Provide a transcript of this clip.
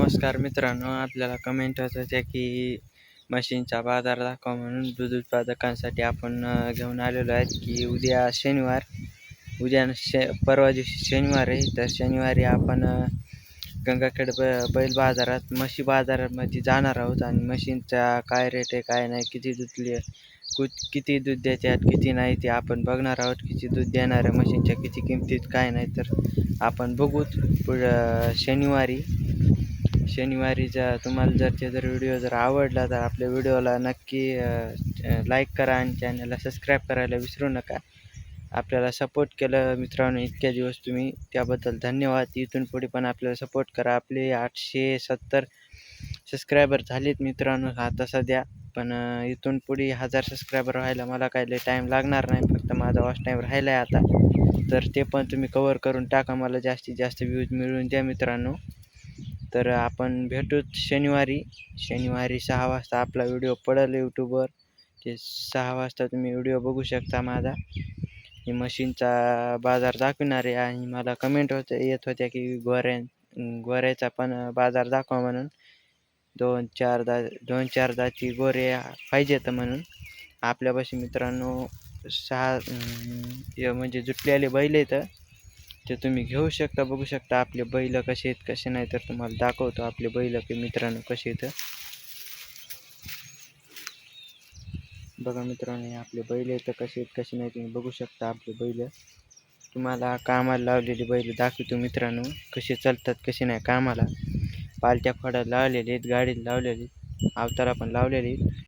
नमस्कार मित्रांनो, आपल्याला कमेंट होत होत्या की म्हशींचा बाजार दाखवा म्हणून. दूध उत्पादकांसाठी आपण घेऊन आलेलो आहेत की उद्या शनिवार, परवा दिवशी शनिवार आहे. तर शनिवारी आपण गंगाखेड बैल बाजारात, म्हशी बाजारामध्ये जाणार आहोत आणि म्हशींचा काय रेट आहे, काय नाही, किती दूध देतात, किती नाही ते आपण बघणार आहोत. किती दूध देणाऱ्या म्हशींच्या किती किमतीत काय नाही तर आपण बघूत शनिवारी. तुम्हाला जर व्हिडिओ आवडला तर आपल्या व्हिडिओला नक्की लाईक करा आणि चॅनलला सबस्क्राईब करायला विसरू नका. आपल्याला सपोर्ट केलं मित्रांनो इतक्या दिवस, तुम्ही त्याबद्दल धन्यवाद. इथून पुढे पण आपल्याला सपोर्ट करा. आपले 870 सबस्क्रायबर झालेत मित्रांनो आता सध्या, पण इथून पुढे 1000 सबस्क्रायबर व्हायला मला काय लय टाईम लागणार नाही. फक्त माझा वॉच टाईम राहिला आहे आता, तर ते पण तुम्ही कवर करून टाका. मला जास्तीत जास्त व्ह्यूज मिळवून द्या मित्रांनो. तर आपण भेटूच शनिवारी 6 वाजता आपला व्हिडिओ पडेल यूट्यूबवर. ते 6 वाजता तुम्ही व्हिडिओ बघू शकता माझा. मी मशीनचा बाजार दाखवणार आहे आणि मला कमेंट येत होत्या की गोऱ्याचा पण बाजार दाखवा म्हणून. 2-4 जाती गोरे पाहिजेत म्हणून आपल्यापाशी मित्रांनो. 6 म्हणजे जुटलेले बैल आहेत, ते तुम्ही घेऊ शकता, बघू शकता आपले बैल कसे आहेत कसे नाही. तर तुम्हाला दाखवतो आपले बैल की मित्रांनो कसे आहेत. बघा मित्रांनो, हे आपले बैल आहेत कसे आहेत कसे नाही तुम्ही बघू शकता. आपले बैल तुम्हाला कामाला लावलेले बैल दाखवतो मित्रांनो, कसे चालतात कसे नाही. कामाला पालत्या खोडाला लावलेले आहेत, गाडीला लावलेले, अवतारा पण लावलेले आहेत.